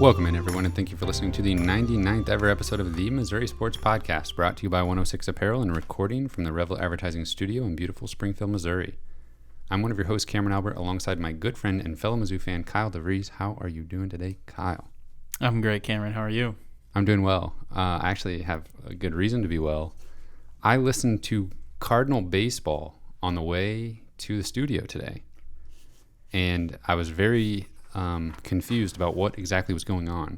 Welcome in, everyone, and thank you for listening to the 99th ever episode of the Missouri Sports Podcast, brought to you by 106 Apparel and recording from the Revel Advertising Studio in beautiful Springfield, Missouri. I'm one of your hosts, Cameron Albert, alongside my good friend and fellow Mizzou fan, Kyle DeVries. How are you doing today, Kyle? I'm great, Cameron. How are you? I'm doing well. I actually have a good reason to be well. I listened to Cardinal baseball on the way to the studio today, and I was very confused about what exactly was going on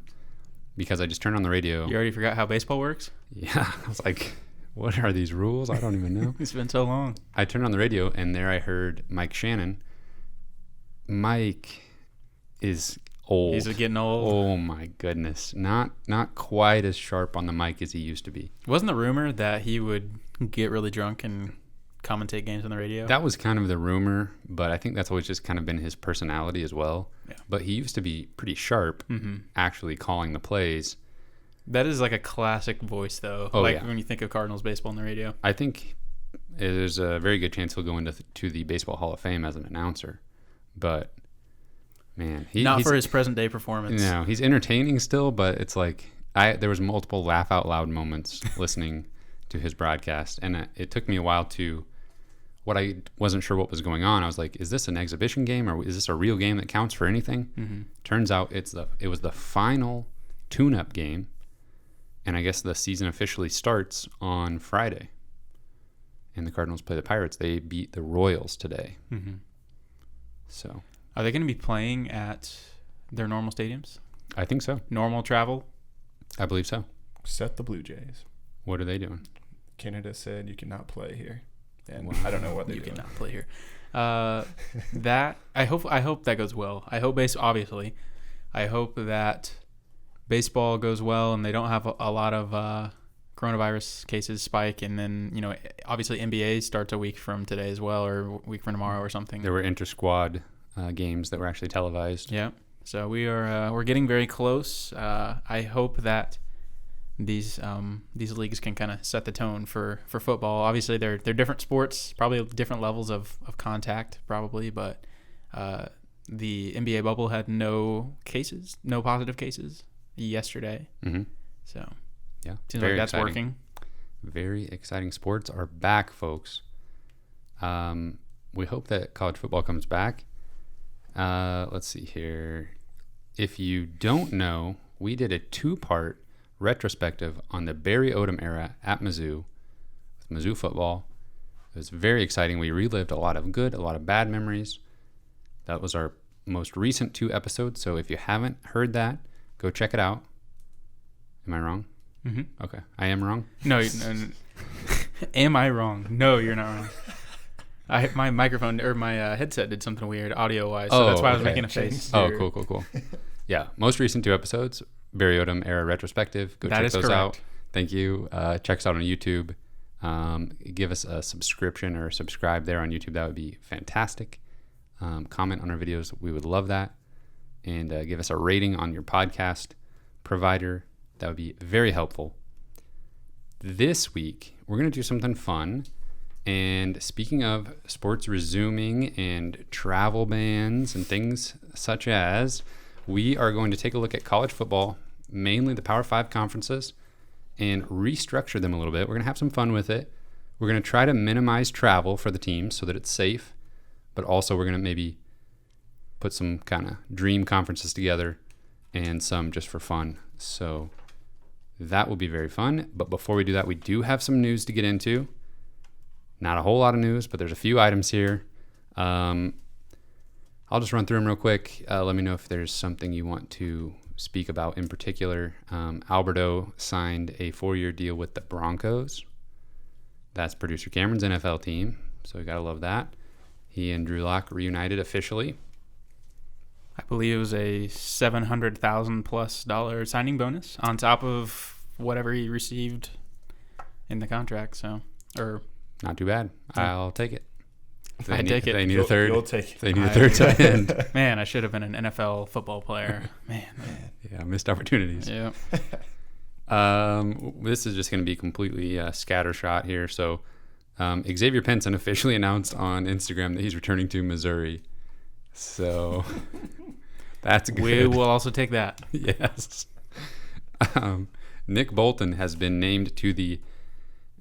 because I just turned on the radio. You already forgot how baseball works? Yeah, I was like, what are these rules? I don't even know. It's been so long. I turned on the radio, and there I heard Mike Shannon. Mike is old. He's getting old. Oh my goodness. Not quite as sharp on the mic as he used to be. Wasn't the rumor that he would get really drunk and commentate games on the radio? That was kind of the rumor, but I think that's always just kind of been his personality as well. Yeah. But he used to be pretty sharp, actually calling the plays. That is like a classic voice, though. Oh, like yeah. when you think of Cardinals baseball on the radio. I think there's a very good chance he'll go into to the Baseball Hall of Fame as an announcer. But, man. He's for his present-day performance. No, he's entertaining still, but it's like there was multiple laugh-out-loud moments listening to his broadcast. And it took me a while to... What I wasn't sure what was going on. I was like, is this an exhibition game or is this a real game that counts for anything? Mm-hmm. Turns out it was the final tune-up game, and I guess the season officially starts on Friday. And the Cardinals play the Pirates. They beat the Royals today. Mm-hmm. So, are they going to be playing at their normal stadiums? I think so. Normal travel? I believe so. Except the Blue Jays. What are they doing? Canada said you cannot play here. And wow. I don't know what they're doing. You cannot play here. That I hope that goes well. I hope obviously. I hope that baseball goes well and they don't have a lot of coronavirus cases spike. And then obviously NBA starts a week from today as well, or a week from tomorrow or something. There were inter-squad games that were actually televised. Yeah. So we're getting very close. I hope that these leagues can kind of set the tone for football. Obviously, they're different sports, probably different levels of contact, probably. But the NBA bubble had no positive cases yesterday. Mm-hmm. So yeah, seems like that's exciting. working. Very exciting. Sports are back, folks. We hope that college football comes back. Let's see here. If you don't know, we did a 2-part retrospective on the Barry Odom era at Mizzou with Mizzou football. It was very exciting. We relived a lot of good, a lot of bad memories. That was our most recent 2 episodes. So if you haven't heard that, go check it out. Am I wrong? Mm-hmm. Okay. I am wrong? No. Am I wrong? No, you're not wrong. My microphone or my headset did something weird audio-wise, so that's why I was making a face. Oh, cool. Yeah, most recent 2 episodes, Barry Odom era retrospective. Go check those out. Thank you. Check us out on YouTube. Give us a subscription or subscribe there on YouTube. That would be fantastic. Comment on our videos. We would love that. And give us a rating on your podcast provider. That would be very helpful. This week, we're going to do something fun. And speaking of sports resuming and travel bans and things such as, we are going to take a look at college football, mainly the Power 5 conferences, and restructure them a little bit. We're going to have some fun with it. We're going to try to minimize travel for the teams so that it's safe, but also we're going to maybe put some kind of dream conferences together and some just for fun. So that will be very fun. But before we do that, we do have some news to get into. Not a whole lot of news, but there's a few items here. I'll just run through them real quick. Let me know if there's something you want to speak about in particular. Alberto signed a 4-year deal with the Broncos. That's producer Cameron's NFL team, so you gotta love that. He and Drew Lock reunited officially. I believe it was a $700,000+ signing bonus on top of whatever he received in the contract. So, not too bad. Yeah. I'll take it. I take it. They need a third. You'll take it. They need a third tight end. Man, I should have been an NFL football player. Man. Yeah, missed opportunities. Yeah. This is just going to be completely scattershot here. So, Xavier Pinson officially announced on Instagram that he's returning to Missouri. So, That's good. We will also take that. Yes. Nick Bolton has been named to the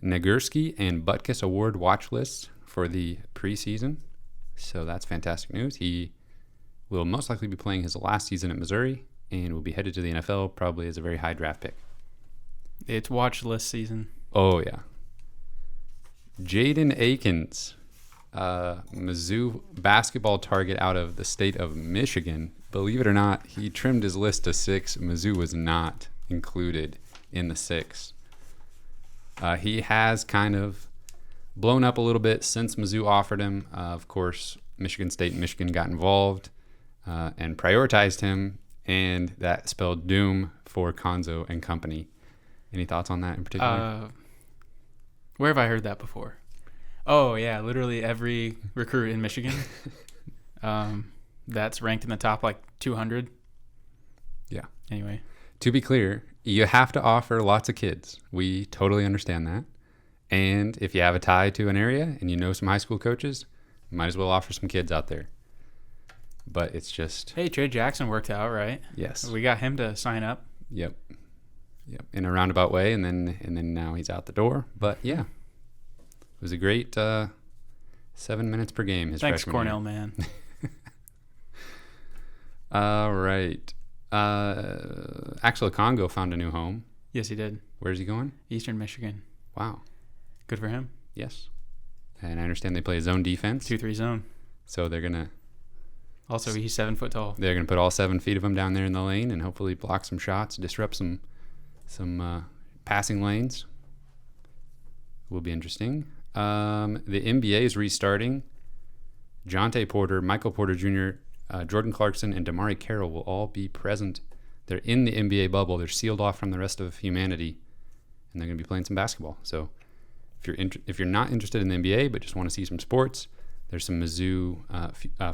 Nagurski and Butkus Award watch list for the preseason. So that's fantastic news. He will most likely be playing his last season at Missouri and will be headed to the NFL probably as a very high draft pick. It's watch list season. Oh, yeah. Jaden Akins, Mizzou basketball target out of the state of Michigan. Believe it or not, he trimmed his list to 6. Mizzou was not included in the 6. He has kind of blown up a little bit since Mizzou offered him. Of course, Michigan State and Michigan got involved and prioritized him, and that spelled doom for Konzo and company. Any thoughts on that in particular? Where have I heard that before? Oh, yeah, literally every recruit in Michigan that's ranked in the top, 200. Yeah. Anyway. To be clear, you have to offer lots of kids. We totally understand that. And if you have a tie to an area and you know some high school coaches, you might as well offer some kids out there. But it's just... Hey, Trey Jackson worked out, right? Yes. We got him to sign up. Yep. In a roundabout way, and then now he's out the door. But, yeah. It was a great 7 minutes per game his Thanks, freshman Cornell, year. man. All right. Axel Congo found a new home. Yes, he did. Where's he going? Eastern Michigan. Wow. Good for him. Yes. And I understand they play zone defense. 2-3 zone. So they're going to... Also, he's 7 foot tall. They're going to put all 7 feet of him down there in the lane and hopefully block some shots, disrupt some passing lanes. Will be interesting. The NBA is restarting. Jonte Porter, Michael Porter Jr., Jordan Clarkson, and Damari Carroll will all be present. They're in the NBA bubble. They're sealed off from the rest of humanity, and they're going to be playing some basketball. So if you're not interested in the NBA but just want to see some sports, there's some Mizzou,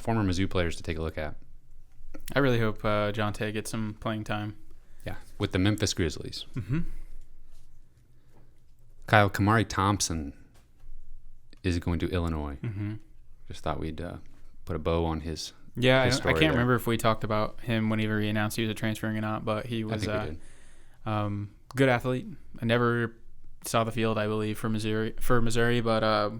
former Mizzou players to take a look at. I really hope Jonte gets some playing time. Yeah, with the Memphis Grizzlies. Mm-hmm. Kyle, Kamari Thompson is going to Illinois. Mm-hmm. Just thought we'd put a bow on his... Yeah, I story can't there. remember if we talked about him whenever he announced he was transferring or not, but he was I think we did. Good athlete. I never saw the field, I believe, for Missouri, but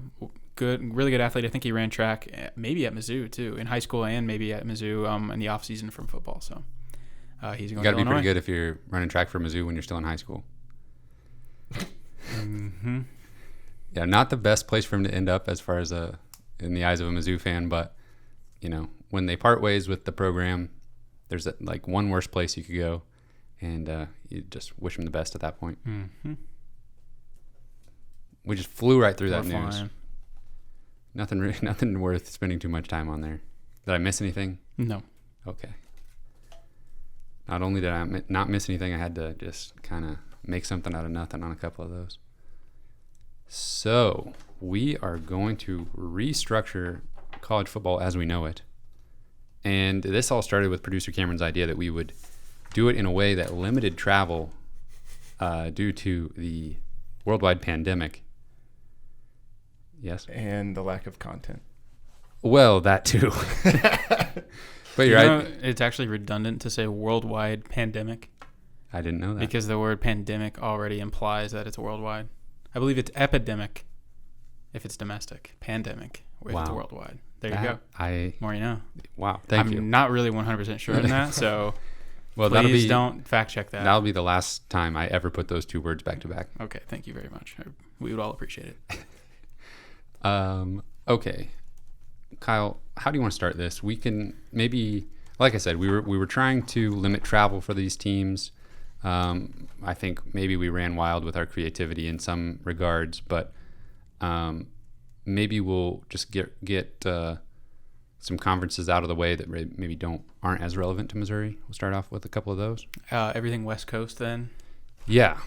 really good athlete. I think he ran track maybe at Mizzou too, in high school and maybe at Mizzou in the off season from football. So he's going to Illinois. You got to be pretty good if you're running track for Mizzou when you're still in high school. Mm-hmm. Yeah, not the best place for him to end up as far as in the eyes of a Mizzou fan, but when they part ways with the program, there's one worse place you could go, and you just wish him the best at that point. Mm-hmm. We just flew right through that We're news. flying. Nothing worth spending too much time on there. Did I miss anything? No. Okay. Not only did I not miss anything, I had to just kind of make something out of nothing on a couple of those. So we are going to restructure college football as we know it. And this all started with producer Cameron's idea that we would do it in a way that limited travel due to the worldwide pandemic. Yes? And the lack of content. Well, that too. But you're right. It's actually redundant to say worldwide pandemic. I didn't know that. Because the word pandemic already implies that it's worldwide. I believe it's epidemic if it's domestic. Pandemic if it's worldwide. There you go. More you know. Wow. Thank you. I'm not really 100% sure in that, so well, please don't fact check that. That'll be the last time I ever put those two words back to back. Okay. Thank you very much. We would all appreciate it. Okay. Kyle, how do you want to start this? We can maybe, like I said, we were trying to limit travel for these teams. I think maybe we ran wild with our creativity in some regards, but maybe we'll just get some conferences out of the way that maybe aren't as relevant to Missouri. We'll start off with a couple of those. Everything West Coast then? Yeah.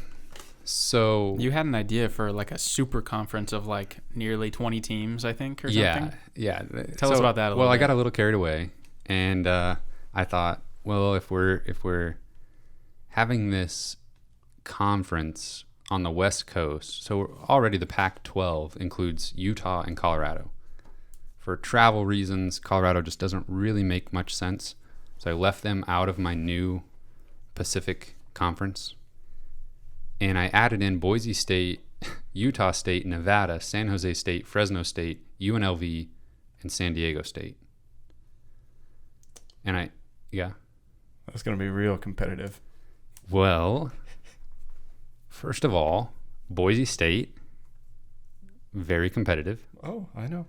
So you had an idea for a super conference of nearly 20 teams, I think, or something? Yeah. Tell us about that a little bit. Well, I got a little carried away, and I thought, well, if we're having this conference on the West Coast, so already the Pac-12 includes Utah and Colorado. For travel reasons, Colorado just doesn't really make much sense. So I left them out of my new Pacific Conference. And I added in Boise State, Utah State, Nevada, San Jose State, Fresno State, UNLV, and San Diego State. And That's going to be real competitive. Well, first of all, Boise State, very competitive. Oh, I know.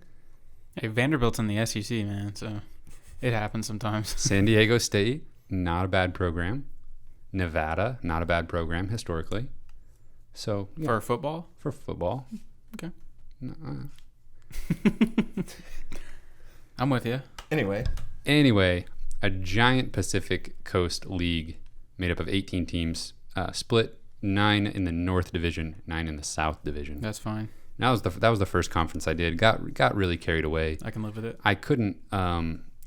Hey, Vanderbilt's in the SEC, man, so it happens sometimes. San Diego State, not a bad program. Nevada, not a bad program historically. So for football? For football. Okay. I'm with you. Anyway, a giant Pacific Coast League made up of 18 teams, split 9 in the North Division, 9 in the South Division. That's fine. That was the first conference I did. Got really carried away. I can live with it. I couldn't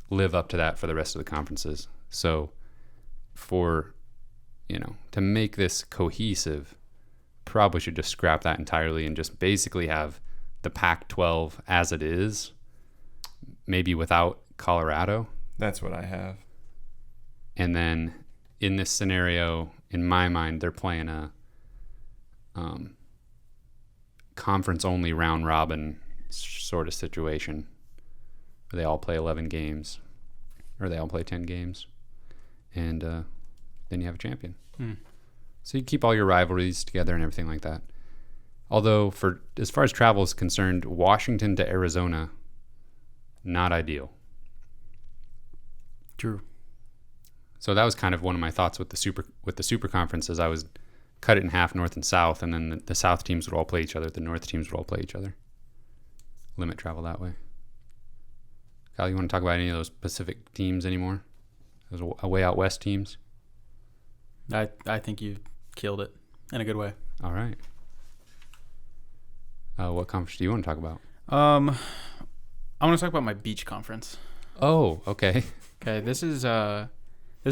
live up to that for the rest of the conferences. So to make this cohesive, probably should just scrap that entirely and just basically have the Pac-12 as it is, maybe without Colorado. That's what I have. And then in this scenario, in my mind, they're playing a conference-only round-robin sort of situation where they all play 11 games, or they all play 10 games, and then you have a champion. So you keep all your rivalries together and everything like that. Although, as far as travel is concerned, Washington to Arizona, not ideal. True. So that was kind of one of my thoughts with the super conferences. I was cut it in half, North and South, and then the South teams would all play each other. The North teams would all play each other. Limit travel that way. Kyle, you want to talk about any of those Pacific teams anymore? Those way out west teams? I think you killed it in a good way. All right. What conference do you want to talk about? I want to talk about my beach conference. Oh, okay. Okay, this is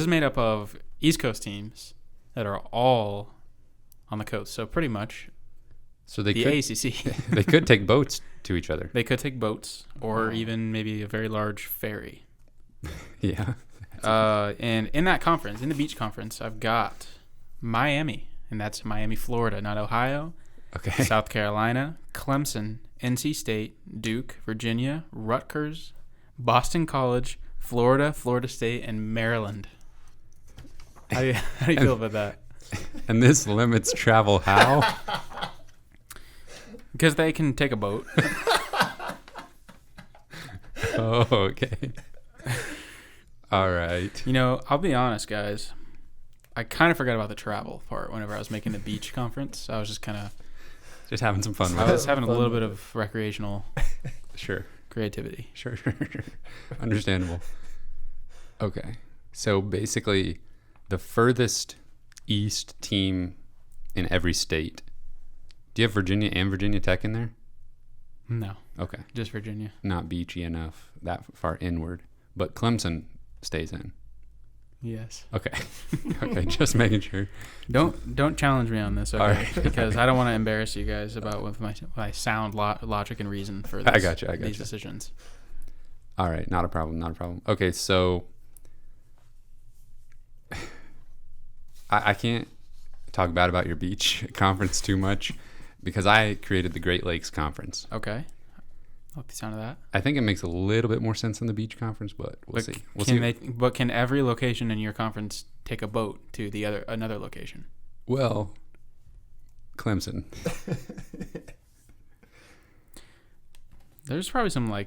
made up of East Coast teams that are all on the coast. So pretty much So the ACC. They could take boats to each other. They could take boats or even maybe a very large ferry. Yeah. And in that conference, in the beach conference, I've got Miami, and that's Miami, Florida, not Ohio. Okay. South Carolina, Clemson, NC State, Duke, Virginia, Rutgers, Boston College, Florida, Florida State, and Maryland. How do you feel about that? And this limits travel how? Because they can take a boat. Oh, okay. All right. I'll be honest, guys. I kind of forgot about the travel part whenever I was making the beach conference. I was just kind of... Just having some fun with I it. was having a little bit of recreational Sure. creativity. Sure. Understandable. Okay. So basically, the furthest east team in every state. Do you have Virginia and Virginia Tech in there? No. Okay. Just Virginia. Not beachy enough, that far inward. But Clemson stays in. Yes. Okay. Okay, just making sure. Don't challenge me on this, okay? All right. Because I don't want to embarrass you guys about with my sound logic and reason for this, I got you. these decisions. All right, not a problem. Okay, so I can't talk bad about your beach conference too much because I created the Great Lakes Conference. Okay. I like the sound of that. I think it makes a little bit more sense than the beach conference, but we'll see. But can every location in your conference take a boat to another location? Well, Clemson. There's probably some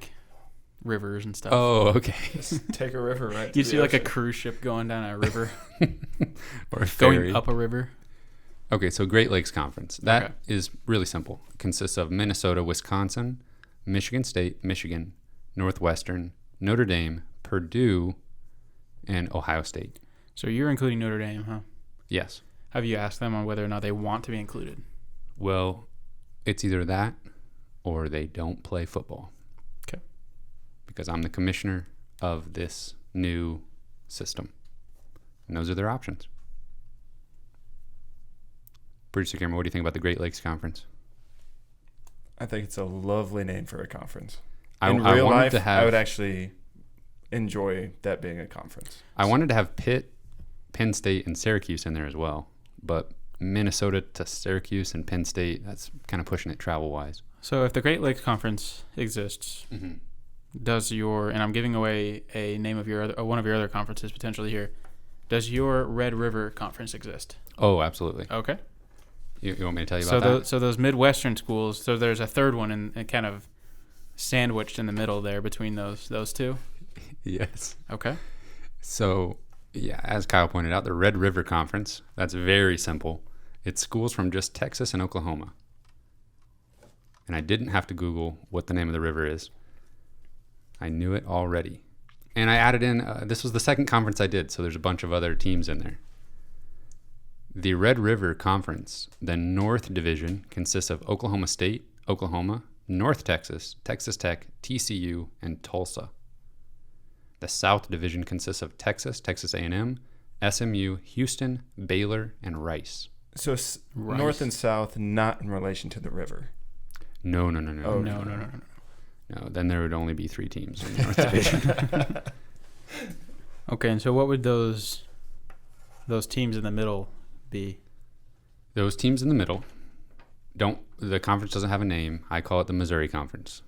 rivers and stuff. Oh, okay. Just take a river right to You the see a ocean. cruise ship going down a river, Or a ferry. going up a river. Okay, so Great Lakes Conference. That Okay. is really simple. It consists of Minnesota, Wisconsin, Michigan State, Michigan, Northwestern, Notre Dame, Purdue, and Ohio State. So you're including Notre Dame, huh? Yes. Have you asked them on whether or not they want to be included? Well, it's either that or they don't play football. Okay. Because I'm the commissioner of this new system. And those are their options. Producer Cameron, what do you think about the Great Lakes Conference? I think it's a lovely name for a conference. I In real wanted life, to have... I would actually enjoy that being a conference. I wanted to have Pitt, Penn State, and Syracuse in there as well, but Minnesota to Syracuse and Penn State, that's kind of pushing it travel-wise. So if the Great Lakes Conference exists, does your, and I'm giving away a name of your other, one of your other conferences potentially here, does your Red River Conference exist? Oh, absolutely. Okay. You want me to tell you about that? So those Midwestern schools, so there's a third one and kind of sandwiched in the middle there between those two? Yes. Okay. So, yeah, as Kyle pointed out, the Red River Conference, that's very simple. It's schools from just Texas and Oklahoma. And I didn't have to Google what the name of the river is. I knew it already. And I added in, this was the second conference I did, so there's a bunch of other teams in there. The Red River Conference, the North Division, consists of Oklahoma State, Oklahoma, North Texas, Texas Tech, TCU, and Tulsa. The South Division consists of Texas, Texas A&M, SMU, Houston, Baylor, and Rice. So North and South, not in relation to the river. No. Oh, No, then there would only be 3 teams in the North Division. Okay, and so what would those teams in the middle be? Those teams in the middle the conference doesn't have a name. I call it the Missouri Conference.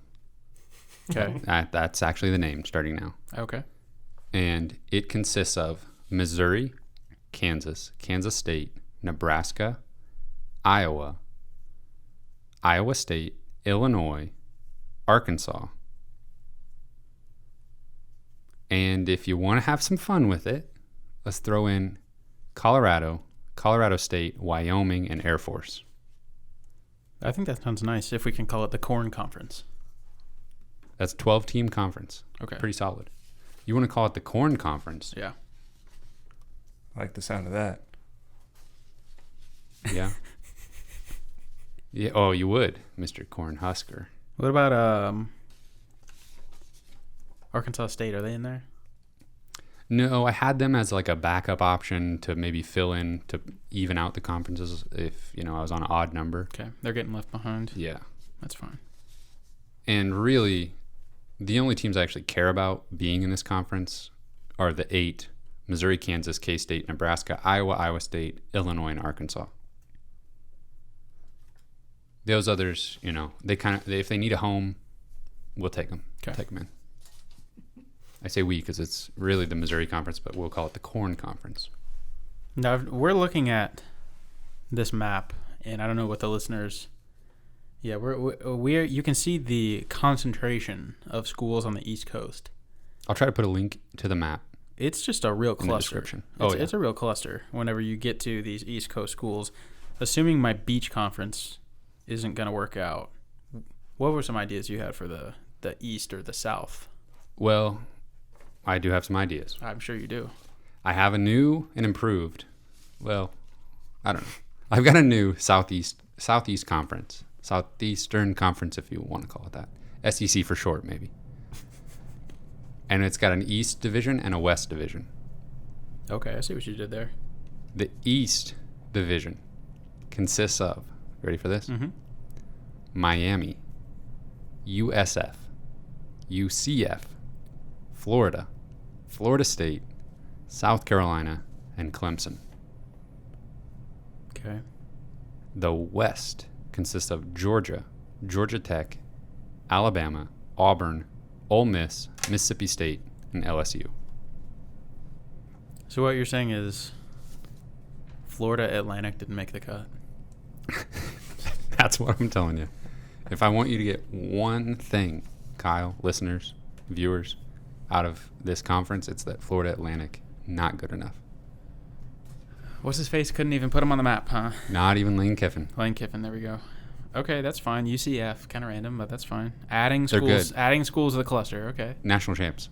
Okay. That's actually the name starting now. Okay. And it consists of Missouri, Kansas, Kansas State, Nebraska, Iowa, Iowa State, Illinois, Arkansas. And if you want to have some fun with it, let's throw in Colorado, Colorado State, Wyoming, and Air Force. I think that sounds nice if we can call it the Corn Conference. That's a 12-team conference. Okay. Pretty solid. You want to call it the Corn Conference? Yeah. I like the sound of that. Yeah. Yeah. Oh, you would, Mr. Corn Husker. What about Arkansas State? Are they in there? No, I had them as like a backup option to maybe fill in to even out the conferences if, I was on an odd number. Okay. They're getting left behind. Yeah. That's fine. And really, the only teams I actually care about being in this conference are the 8: Missouri, Kansas, K-State, Nebraska, Iowa, Iowa State, Illinois, and Arkansas. Those others, they if they need a home, we'll take them. Okay. Take them in. I say we because it's really the Missouri Conference, but we'll call it the Corn Conference. Now, we're looking at this map, and I don't know what the listeners... Yeah, we're you can see the concentration of schools on the East Coast. I'll try to put a link to the map. It's just a real cluster. In the description. It's a real cluster whenever you get to these East Coast schools. Assuming my beach conference isn't going to work out, what were some ideas you had for the East or the South? Well, I do have some ideas. I'm sure you do. I have a new and improved, well, I don't know. I've got a new Southeast Conference. Southeastern Conference, if you want to call it that. SEC for short, maybe. And it's got an East Division and a West Division. Okay, I see what you did there. The East Division consists of, ready for this? Mm-hmm. Miami, USF, UCF, Florida, Florida State, South Carolina, and Clemson. Okay. The West consists of Georgia, Georgia Tech, Alabama, Auburn, Ole Miss, Mississippi State, and LSU. So what you're saying is Florida Atlantic didn't make the cut? That's what I'm telling you. If I want you to get one thing, Kyle, listeners, viewers, out of this conference, it's that Florida Atlantic, not good enough. What's his face? Couldn't even put him on the map, huh? Not even Lane Kiffin. Lane Kiffin, there we go. Okay, that's fine. UCF, kind of random, but that's fine. Adding schools to the cluster, okay. National champs.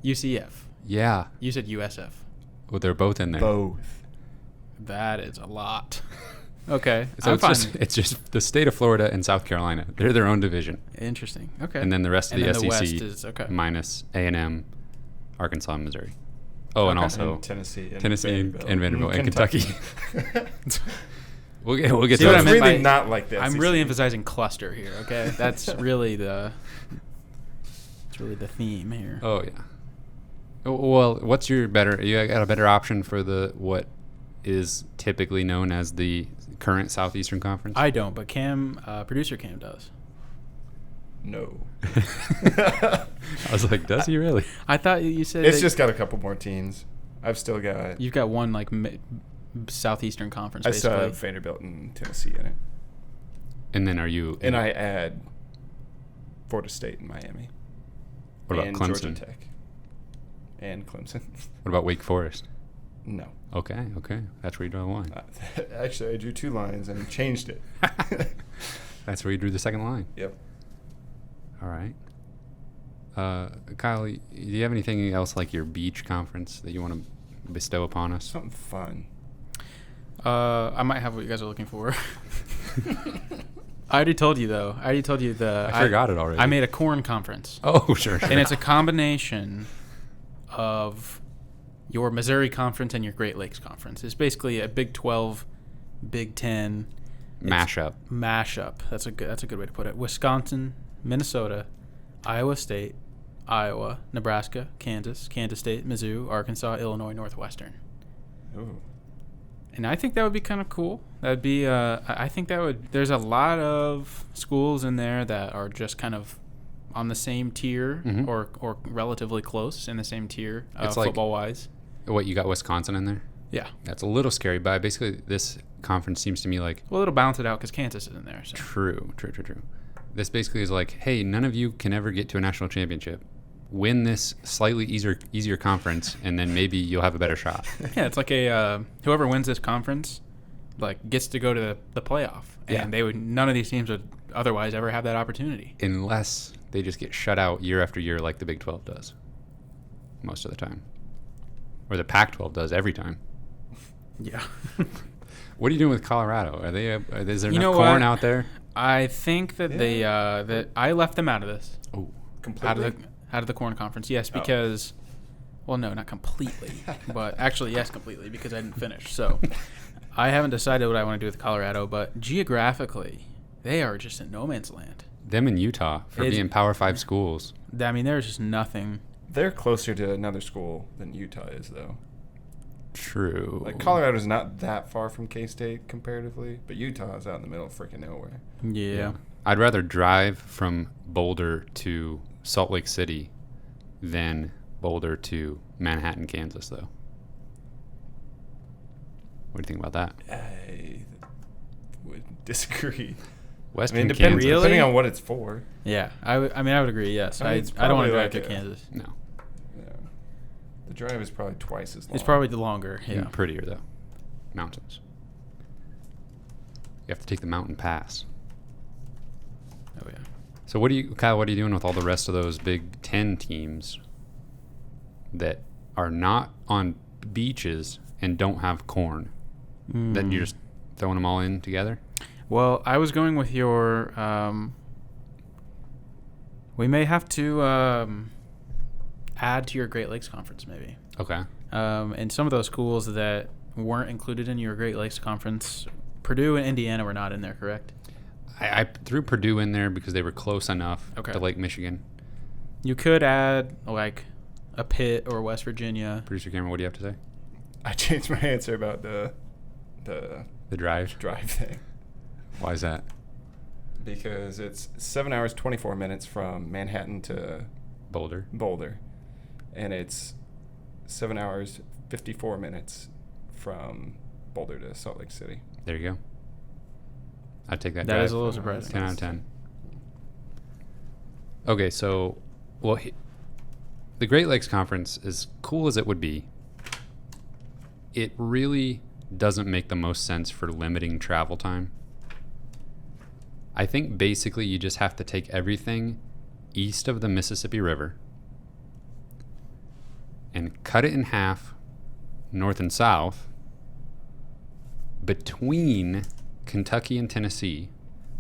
UCF. Yeah. You said USF. Well, they're both in there. Both. That is a lot. Okay, so it's just the state of Florida and South Carolina. They're their own division. Interesting. Okay. And then the rest of the SEC West is, okay. minus A&M, Arkansas, and Missouri. Oh, and also and Tennessee and Vanderbilt and Kentucky. We'll get See to what I that. meant really by, not like that. I'm really emphasizing cluster here. Okay, that's really the theme here. Oh yeah. Well, what's your better? You got a better option for what is typically known as the current Southeastern Conference? I don't, but producer Cam does. No. I was like, does he really? I thought you said it's just got a couple more teams. I've still got. You've got one like Southeastern Conference. I still have Vanderbilt and Tennessee in it. And then are you? And I add Florida State and Miami. What about and Clemson? Georgia Tech. And Clemson. What about Wake Forest? No. Okay. That's where you draw the line. Actually, I drew 2 lines and changed it. That's where you drew the second line. Yep. All right. Kyle, do you have anything else like your beach conference that you want to bestow upon us? Something fun. I might have what you guys are looking for. I already told you, though. I forgot it already. I made a corn conference. Oh, sure. And it's a combination of your Missouri conference and your Great Lakes conference. It's basically a Big 12, Big 10 mashup. That's a good way to put it. Wisconsin, Minnesota, Iowa State, Iowa, Nebraska, Kansas State, Mizzou, Arkansas, Illinois, Northwestern. Ooh. And I think that would be kind of cool. That'd be I think that would. There's a lot of schools in there that are just kind of on the same tier or relatively close in the same tier football wise. What, you got Wisconsin in there? Yeah. That's a little scary, but basically this conference seems to me like... Well, it'll balance it out because Kansas is in there. So. True. This basically is like, hey, none of you can ever get to a national championship. Win this slightly easier conference, and then maybe you'll have a better shot. Yeah, it's like whoever wins this conference like gets to go to the playoff. And none of these teams would otherwise ever have that opportunity. Unless they just get shut out year after year like the Big 12 does. Most of the time. Or the Pac-12 does every time. Yeah. What are you doing with Colorado? Is there enough corn out there? I think that that I left them out of this. Oh, completely? Out of the corn conference. Yes, because well, no, not completely, but actually yes, completely because I didn't finish. So I haven't decided what I want to do with Colorado, but geographically, they are just in no man's land. Them in Utah for being Power 5 schools. I mean, there's just nothing. They're closer to another school than Utah is, though. True. Like, Colorado's not that far from K-State comparatively, but Utah is out in the middle of freaking nowhere. Yeah. I'd rather drive from Boulder to Salt Lake City than Boulder to Manhattan, Kansas, though. What do you think about that? I would disagree. Western Kansas. Really? Depending on what it's for. Yeah. I would agree, yes. I don't want to drive to Kansas. No. Yeah. The drive is probably twice as long. It's probably longer, yeah. And prettier, though. Mountains. You have to take the mountain pass. Oh, yeah. So Kyle, what are you doing with all the rest of those Big 10 teams that are not on beaches and don't have corn? That you're just throwing them all in together? Well, I was going with your we may have to add to your Great Lakes Conference maybe. Okay. And some of those schools that weren't included in your Great Lakes Conference, Purdue and Indiana were not in there, correct? I threw Purdue in there because they were close enough to Lake Michigan. You could add like a Pitt or West Virginia. Producer Cameron, what do you have to say? I changed my answer about the drive thing. Why is that? Because it's 7 hours 24 minutes from Manhattan to Boulder, and it's 7 hours 54 minutes from Boulder to Salt Lake City. There you go. I'd take that. That is a little surprising. 10 out of 10. Okay, so the Great Lakes Conference, as cool as it would be, it really doesn't make the most sense for limiting travel time. I think basically you just have to take everything east of the Mississippi River and cut it in half, north and south, between Kentucky and Tennessee,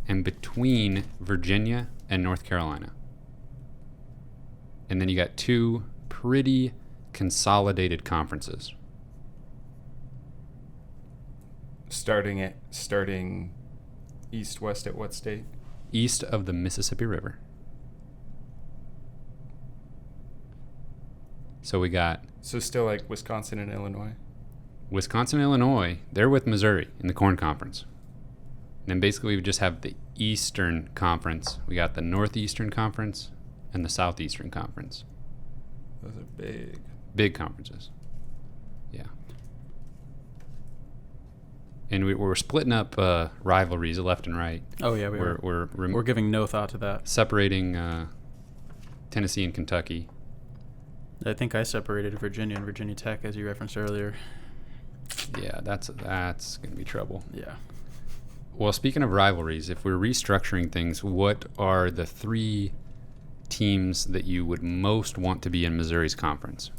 and between Virginia and North Carolina. And then you got two pretty consolidated conferences. Starting east-west at what state? East of the Mississippi River. So we got still like Wisconsin and Illinois. Illinois, they're with Missouri in the Corn Conference. And then basically we just have the Eastern Conference. We got the Northeastern Conference and the Southeastern Conference. Those are big. Big conferences. Yeah. And we're splitting up rivalries left and right. Oh, yeah, we're giving no thought to that. Separating Tennessee and Kentucky. I think I separated Virginia and Virginia Tech, as you referenced earlier. Yeah, that's going to be trouble. Yeah. Well, speaking of rivalries, if we're restructuring things, what are the 3 teams that you would most want to be in Missouri's conference?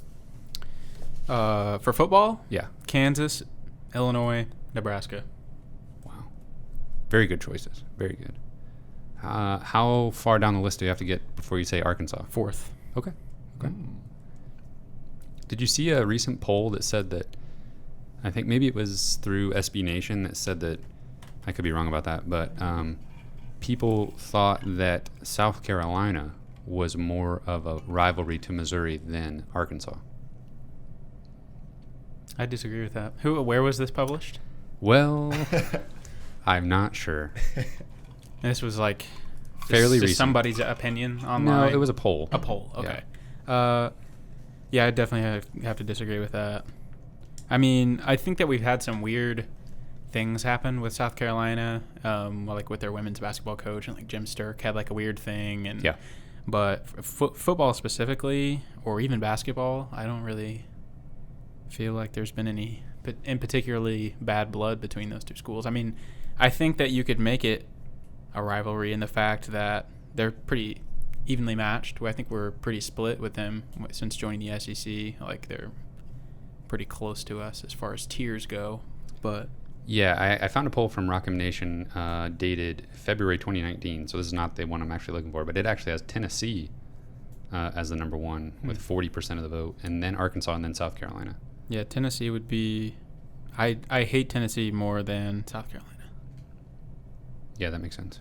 For football? Yeah. Kansas, Illinois, Nebraska. Wow. Very good choices. Very good. How far down the list do you have to get before you say Arkansas? 4th. Okay. Did you see a recent poll that said that, I think maybe it was through SB Nation, that said that, I could be wrong about that, but people thought that South Carolina was more of a rivalry to Missouri than Arkansas? I disagree with that. Where was this published? Well, I'm not sure. This was like fairly recent. Somebody's opinion online. No, it was a poll. A poll. Okay. Yeah, I definitely have to disagree with that. I mean, I think that we've had some weird things happen with South Carolina, like with their women's basketball coach, and like Jim Sturk had like a weird thing, and yeah. But football specifically, or even basketball, I don't really feel like there's been any in particularly bad blood between those 2 schools. I mean, I think that you could make it a rivalry in the fact that they're pretty evenly matched. I think we're pretty split with them since joining the SEC. Like, they're pretty close to us as far as tiers go. But yeah, I found a poll from Rock'em Nation dated February 2019. So this is not the one I'm actually looking for, but it actually has Tennessee as the number 1 with 40% of the vote, and then Arkansas, and then South Carolina. Yeah, Tennessee would be... I hate Tennessee more than South Carolina. Yeah, that makes sense.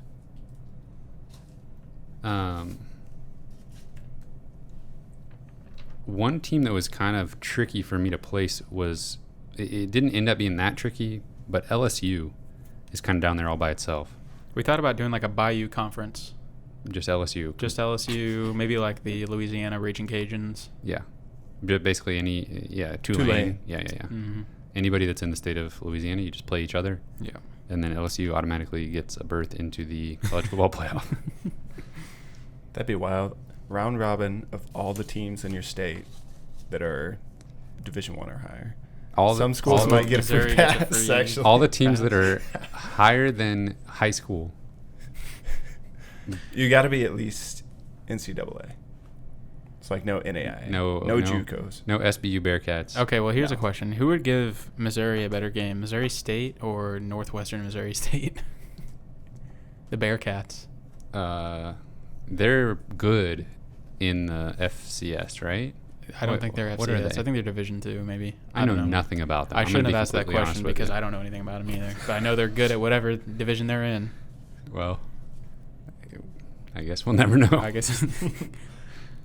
One team that was kind of tricky for me to place was... It didn't end up being that tricky, but LSU is kind of down there all by itself. We thought about doing like a Bayou conference. Just LSU. Just LSU, maybe like the Louisiana Raging Cajuns. Yeah. Basically Tulane. Yeah. Mm-hmm. Anybody that's in the state of Louisiana, you just play each other. Yeah. And then LSU automatically gets a berth into the college football playoff. That'd be wild. Round robin of all the teams in your state that are Division I or higher. Some schools might get a free pass, actually. All the teams that are higher than high school. You got to be at least NCAA. It's like no NAIA. No JUCOs. No SBU Bearcats. Okay, well, here's a question. Who would give Missouri a better game, Missouri State or Northwestern Missouri State? The Bearcats. They're good in the FCS, right? I don't think they're FCS. What are they? I think they're Division II, maybe. I know nothing about them. I shouldn't have asked that question because I don't know anything about them either. But I know they're good at whatever division they're in. Well, I guess we'll never know. I guess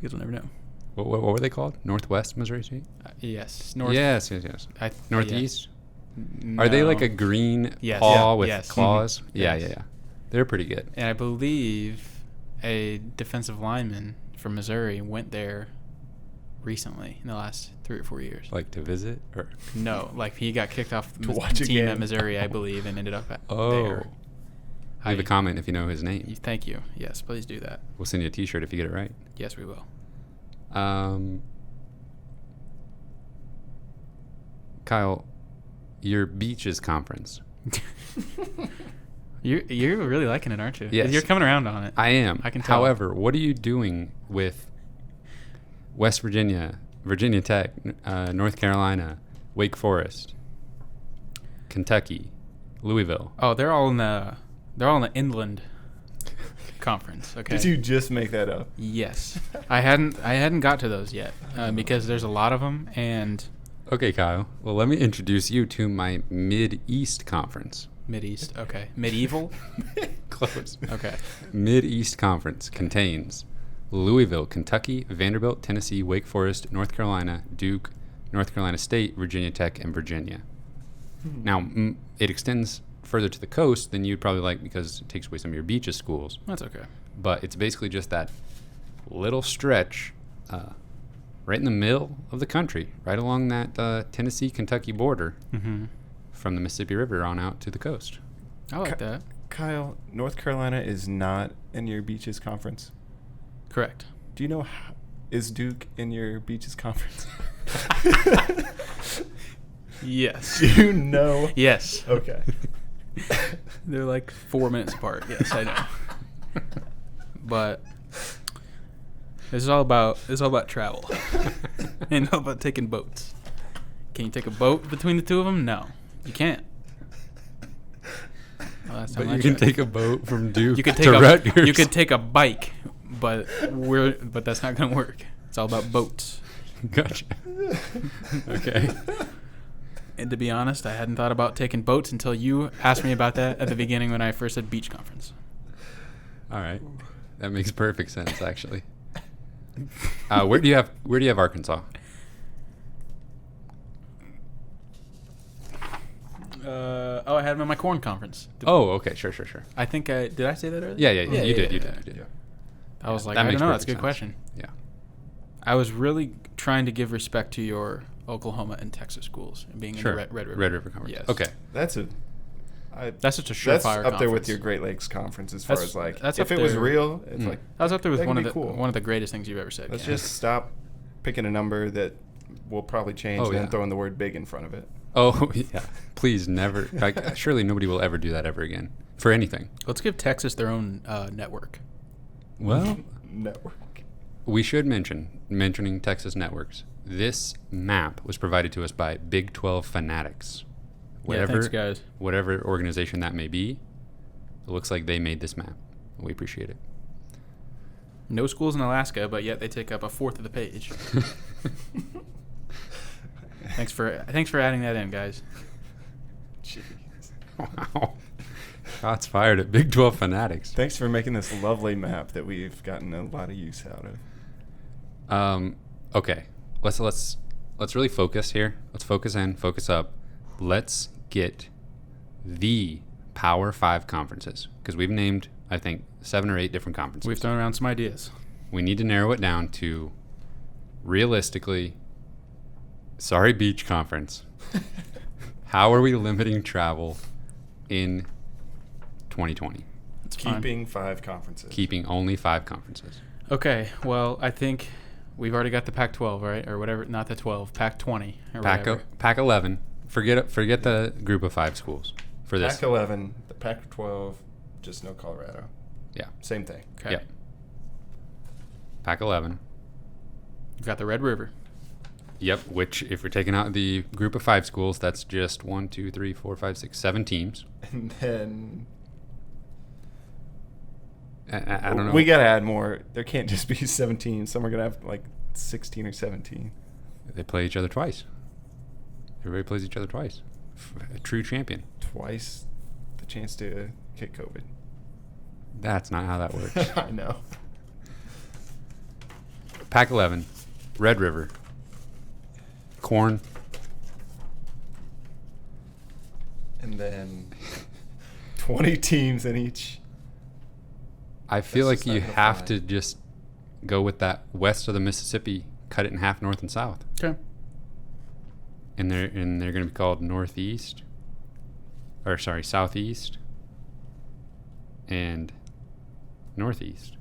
we'll never know. What were they called? Northwest Missouri State? Yes. Yes. Northeast? No. Are they like a green paw with claws? Mm-hmm. Yeah, yes. yeah. They're pretty good. And I believe a defensive lineman from Missouri went there recently in the last 3 or 4 years. Like to visit? Or no, like he got kicked off the watch team at Missouri, I believe, and ended up there. Leave a comment if you know his name. Thank you. Yes, please do that. We'll send you a t-shirt if you get it right. Yes, we will. Kyle, your beaches conference. You're really liking it, aren't you? Yes. You're coming around on it. I am. I can tell. However, what are you doing with West Virginia, Virginia Tech, North Carolina, Wake Forest, Kentucky, Louisville? Oh, they're all in the inland conference. Okay. Did you just make that up? Yes. I hadn't got to those yet because there's a lot of them. And okay, Kyle. Well, let me introduce you to my Mid-East conference. Mid-East. Okay. Medieval. Close. Okay. Mid-East conference contains Louisville, Kentucky, Vanderbilt, Tennessee, Wake Forest, North Carolina, Duke, North Carolina State, Virginia Tech, and Virginia. Now, it extends further to the coast than you'd probably like because it takes away some of your beaches schools. That's okay. But it's basically just that little stretch right in the middle of the country, right along that Tennessee-Kentucky border from the Mississippi River on out to the coast. I like that. Kyle, North Carolina is not in your beaches conference. Correct. Do you know is Duke in your beaches conference? Yes. Do you know? Yes. Okay. They're like 4 minutes apart. Yes, I know. But this is all about travel. And all about taking boats. Can you take a boat between the two of them? No, you can't. Well, but you can take a boat from Duke you could to Rutgers. You could take a bike, but that's not going to work. It's all about boats. Gotcha. Okay. And to be honest, I hadn't thought about taking boats until you asked me about that at the beginning when I first said beach conference. All right, that makes perfect sense, actually. Where do you have Arkansas? I had them in my corn conference. Okay, sure. I think did I say that earlier? Yeah, you did. Yeah. I was like, that I don't know. That's a good sense. question. Yeah. I was really trying to give respect to your Oklahoma and Texas schools and being in the Red River. Red River Conference. Yes. Okay. That's such a That's surefire up there with conference. your Great Lakes conference as far as like that's if up it was there. real, it's like I was up there with that one could of be the cool. one of the greatest things you've ever said. Let's Cam. just stop picking a number that will probably change and then throwing the word big in front of it. Oh yeah. Please never. Surely nobody will ever do that ever again for anything. Let's give Texas their own network. Well, network. We should mentioning Texas networks. This map was provided to us by Big 12 Fanatics. Thanks, guys. Whatever organization that may be, it looks like they made this map. We appreciate it. No schools in Alaska, but yet they take up a fourth of the page. Thanks for adding that in, guys. Jeez. Wow. Shots fired at Big 12 Fanatics. Thanks for making this lovely map that we've gotten a lot of use out of. Okay. Let's really focus here. Let's focus in, focus up. Let's get the Power 5 conferences because we've named, I think, 7 or 8 different conferences. We've thrown around some ideas. We need to narrow it down to realistically, sorry, beach conference. How are we limiting travel in 2020? It's Keeping 5 conferences. Keeping only 5 conferences. Okay, well, I think we've already got the Pac-12, right? Or whatever, not the 12, Pac-20 or whatever. Pac-11. Forget the group of 5 schools for this. Pac-11, the Pac-12, just no Colorado. Yeah. Same thing. Okay. Yep. Pac-11. We've got the Red River. Yep, which if we're taking out the group of 5 schools, that's just 1, 2, 3, 4, 5, 6, 7 teams. And then I don't know. We got to add more. There can't just be 17. Some are going to have like 16 or 17. They play each other twice. Everybody plays each other twice. A true champion. Twice the chance to kick COVID. That's not how that works. I know. Pac-11, Red River, Corn. And then 20 teams in each. I feel like just you not gonna have fly. to just go with that west of the Mississippi, cut it in half north and south. Okay. And they're going to be called Northeast, or sorry, Southeast, and Northeast.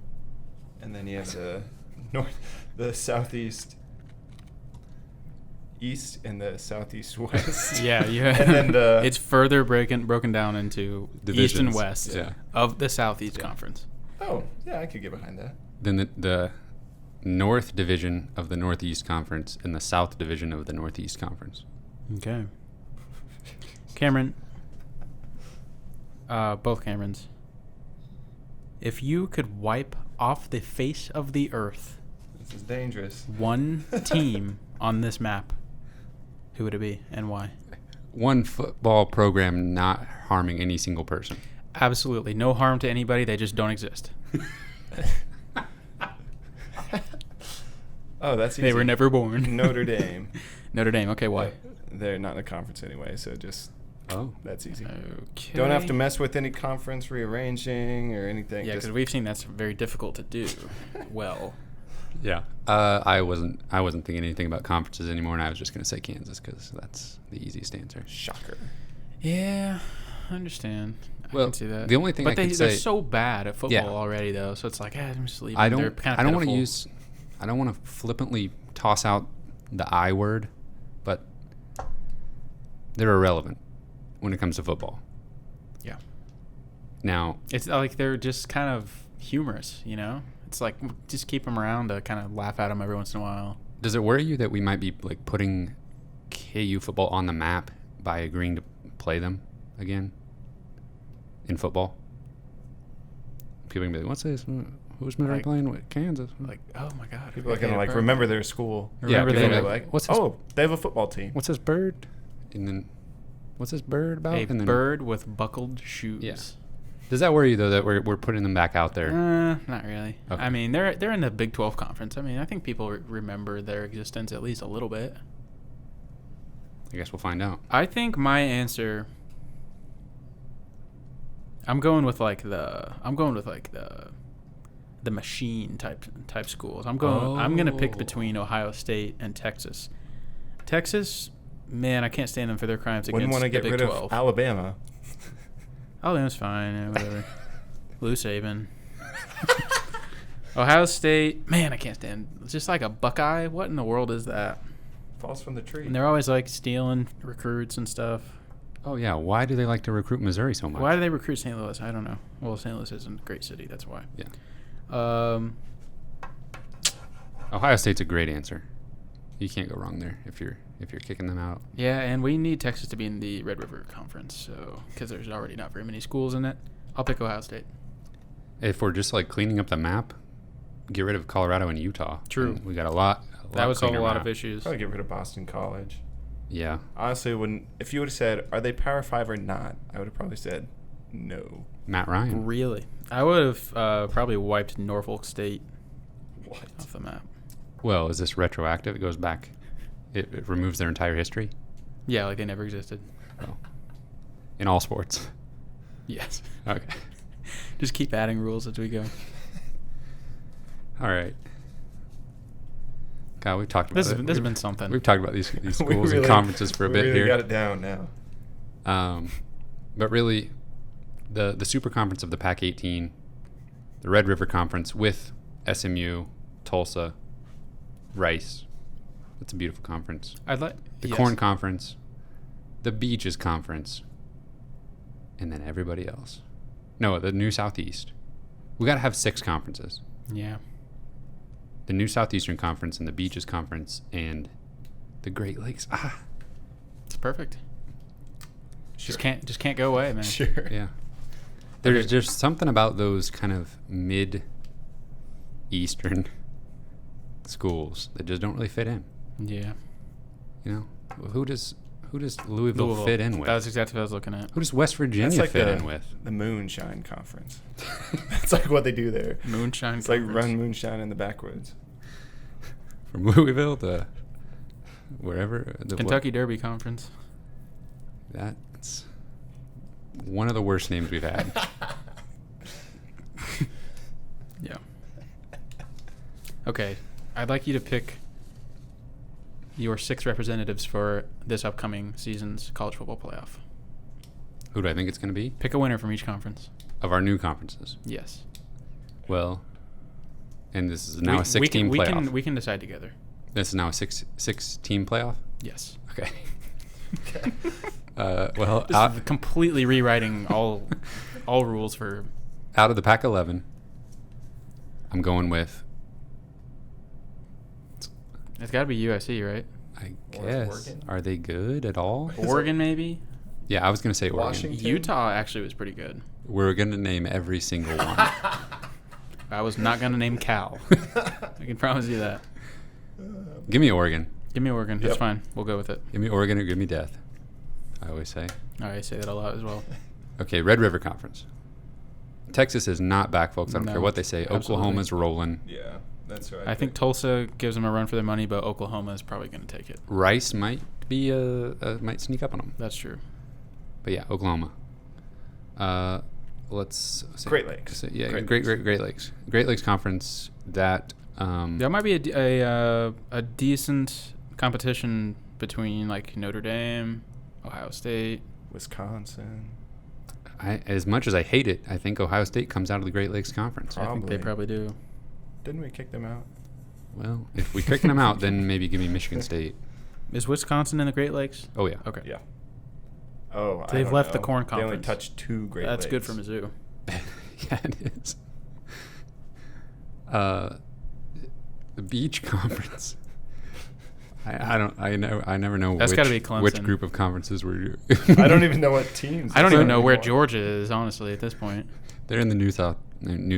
And then you have the Southeast East and the Southeast West. Yeah, And then it's further broken down into East and Divisions. West Yeah. of the Southeast Conference. Oh, yeah, I could get behind that. Then the North Division of the Northeast Conference and the South Division of the Northeast Conference. Okay. Cameron, both Camerons, if you could wipe off the face of the earth This is dangerous. one team on this map, who would it be and why? One football program not harming any single person. Absolutely. No harm to anybody. They just don't exist. Oh, that's easy. They were never born. Notre Dame. Notre Dame. Okay, why? They're not in a conference anyway, so just that's easy. Okay. Don't have to mess with any conference rearranging or anything. Yeah, because we've seen that's very difficult to do. Well. Yeah. I wasn't thinking anything about conferences anymore, and I was just going to say Kansas because that's the easiest answer. Shocker. Yeah, I understand. Well, I can see that. The only thing I can say, they're so bad at football already, though. So it's like, I'm just leaving. I don't want to flippantly toss out the I word, but they're irrelevant when it comes to football. Yeah. Now it's like they're just kind of humorous, you know. It's like just keep them around to kind of laugh at them every once in a while. Does it worry you that we might be like putting KU football on the map by agreeing to play them again in football? People can be like, "What's this? Who's Missouri playing with Kansas?" Like, oh my God! People are gonna remember their school. Remember they're like, "What's this? Oh, they have a football team. What's this bird?" And then, "What's this bird about?" A bird with buckled shoes. Yeah. Does that worry you though that we're putting them back out there? Not really. Okay. I mean, they're in the Big 12 conference. I mean, I think people remember their existence at least a little bit. I guess we'll find out. I think my answer. I'm going with like the machine type schools. I'm gonna pick between Ohio State and Texas. Texas, man, I can't stand them for their crimes against the Big 12. Wouldn't want to get rid of Alabama. Alabama's fine, yeah, whatever. Lou Saban. Ohio State, man, I can't stand. It's just like a Buckeye. What in the world is that? Falls from the tree. And they're always like stealing recruits and stuff. Oh yeah, why do they like to recruit Missouri so much? Why do they recruit St. Louis? I don't know. Well, St. Louis isn't a great city, that's why. Yeah. Ohio State's a great answer. You can't go wrong there if you're kicking them out. Yeah, and we need Texas to be in the Red River Conference, so because there's already not very many schools in it. I'll pick Ohio State. If we're just like cleaning up the map, get rid of Colorado and Utah. True. And we got a lot. That would solve a lot map. of issues. Probably get rid of Boston College. Yeah. Honestly, if you would have said, are they Power 5 or not, I would have probably said no. Matt Ryan. Really? I would have probably wiped Norfolk State off the map. Well, is this retroactive? It goes back. It removes their entire history? Yeah, like they never existed. Oh. In all sports? Yes. Okay. Just keep adding rules as we go. All right. God, we've talked about this has been something. We've talked about these schools and conferences for a bit here. We got it down now. But really, the super conference of the Pac-18, the Red River Conference with SMU, Tulsa, Rice. It's a beautiful conference. The Corn Conference, the Beaches Conference, and then everybody else. No, the New Southeast. We got to have 6 conferences. Yeah. The New Southeastern Conference and the Beaches Conference and the Great Lakes. It's perfect. Sure. Just can't go away, man. Sure. Yeah. There's something about those kind of mid-eastern schools that just don't really fit in. Yeah. You know, who does Louisville fit in with? That's exactly what I was looking at. Who does West Virginia fit in with? The Moonshine Conference. That's like what they do there. Moonshine It's Conference. like run moonshine in the backwoods. From Louisville to wherever. Kentucky Derby Conference. That's one of the worst names we've had. Yeah. Okay. I'd like you to pick your 6 representatives for this upcoming season's college football playoff. Who do I think it's going to be? Pick a winner from each conference. Of our new conferences. Yes. Well, and this is now a 6-team playoff. We can decide together. This is now a 6-team playoff? Yes. Okay. Okay. Well, this is completely rewriting all rules for... Out of the Pac-11, I'm going with... It's got to be USC, right? I guess. Are they good at all? Oregon, maybe? Yeah, I was going to say Washington? Oregon. Utah actually was pretty good. We're going to name every single one. I was not going to name Cal. I can promise you that. Give me Oregon. Give me Oregon. That's fine. We'll go with it. Give me Oregon or give me death, I always say. I say that a lot as well. Okay, Red River Conference. Texas is not back, folks. I don't No, care what they say. absolutely. Oklahoma's rolling. Yeah. That's right. I think Tulsa gives them a run for their money, but Oklahoma is probably going to take it. Rice might be might sneak up on them. That's true. But yeah, Oklahoma. Let's see. Great Lakes. So, yeah, Great Lakes. Great Lakes Conference. That might be a decent competition between like Notre Dame, Ohio State, Wisconsin. As much as I hate it, I think Ohio State comes out of the Great Lakes Conference. Probably. I think they probably do. Didn't we kick them out? Well, if we kick them out, then maybe give me Michigan State. Is Wisconsin in the Great Lakes? Oh, yeah. Okay. Yeah. Oh, so they've left the Corn Conference. They only touched 2 Great Lakes. That's good for Mizzou. Yeah, it is. The Beach Conference. I never know That's gotta be Clemson. Which group of conferences we're I don't even know what teams. I don't even know where Georgia is, honestly, at this point. They're in the New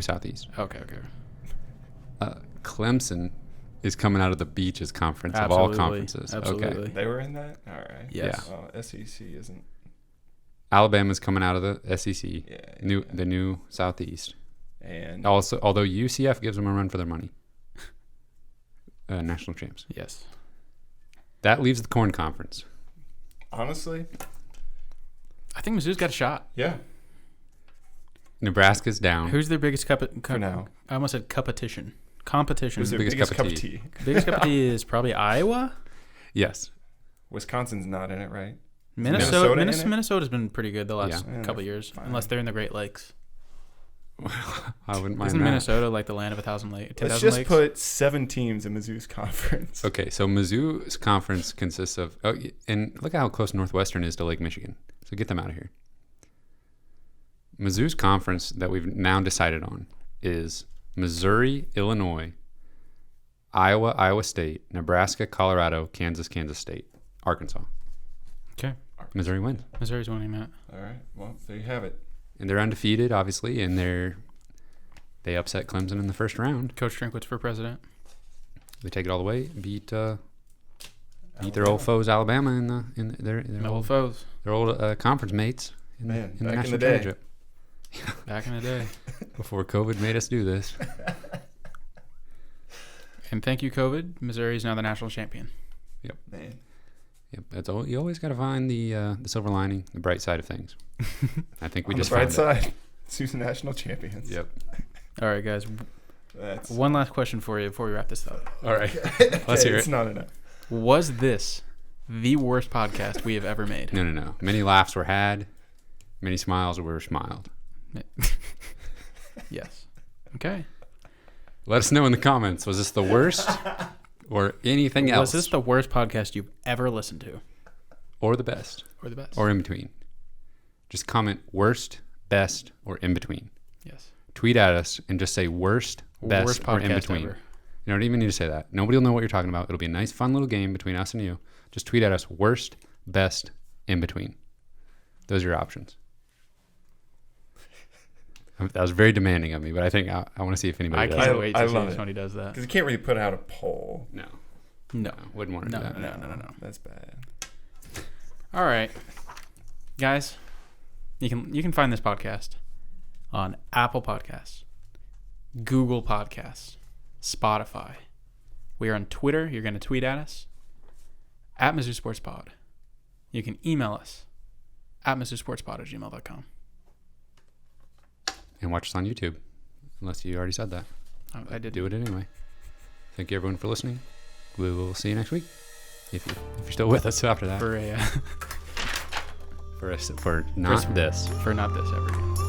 Southeast. Okay. Clemson is coming out of the Beaches Conference of all conferences. Absolutely. Okay. They were in that? All right. Yes. Yeah. SEC isn't. Alabama's coming out of the SEC. Yeah. The New Southeast. And also, although UCF gives them a run for their money. National champs. Yes. That leaves the Corn Conference. Honestly, I think Mizzou's got a shot. Yeah. Nebraska's down. Who's their biggest for now? I almost said competition. Competition. Who's their biggest cup of tea? Biggest cup of tea is probably Iowa. Yes. Wisconsin's not in it, right? Minnesota's been pretty good the last couple of years, fine. Unless they're in the Great Lakes. I wouldn't mind Isn't that. Minnesota like the land of 1,000 lakes? Let's just put 7 teams in Mizzou's conference. Okay, so Mizzou's conference consists of... Oh, and look at how close Northwestern is to Lake Michigan. So get them out of here. Mizzou's conference that we've now decided on is Missouri, Illinois, Iowa, Iowa State, Nebraska, Colorado, Kansas State, Arkansas. Okay. Missouri wins. Missouri's winning that. All right. Well, there you have it. And they're undefeated, obviously, and they upset Clemson in the first round. Coach Drinkwitz for president. They take it all the way, beat their old foes, Alabama, in their old foes, their old conference mates in the national championship. Back in the day, before COVID made us do this. And thank you, COVID. Missouri is now the national champion. Yep. Man. Yep. That's all. You always got to find the silver lining, the bright side of things. I think we just found the bright side. Mizzou's national champions. Yep. All right, guys. One last question for you before we wrap this up. All right. Let's hear it. It's not enough. Was this the worst podcast we have ever made? No. Many laughs were had. Many smiles were smiled. Yes. Okay. Let us know in the comments. Was this the worst or anything else? Was this the worst podcast you've ever listened to? Or the best? Or the best. Or in between. Just comment worst, best, or in between. Yes. Tweet at us and just say worst, best, or in between. Ever. You don't even need to say that. Nobody will know what you're talking about. It'll be a nice, fun little game between us and you. Just tweet at us worst, best, in between. Those are your options. That was very demanding of me, but I think I want to see if anybody does. I can't wait to see if somebody does that. Because you can't really put out a poll. No. Wouldn't want to do that. No. That's bad. All right. Guys, you can find this podcast on Apple Podcasts, Google Podcasts, Spotify. We are on Twitter. You're going to tweet at us at Mizzou Sports Pod. You can email us at MizzouSportsPod@gmail.com. And watch us on YouTube, unless you already said that. I did. Do it anyway. Thank you, everyone, for listening. We will see you next week, if you're still with us after that. For not For not this ever again.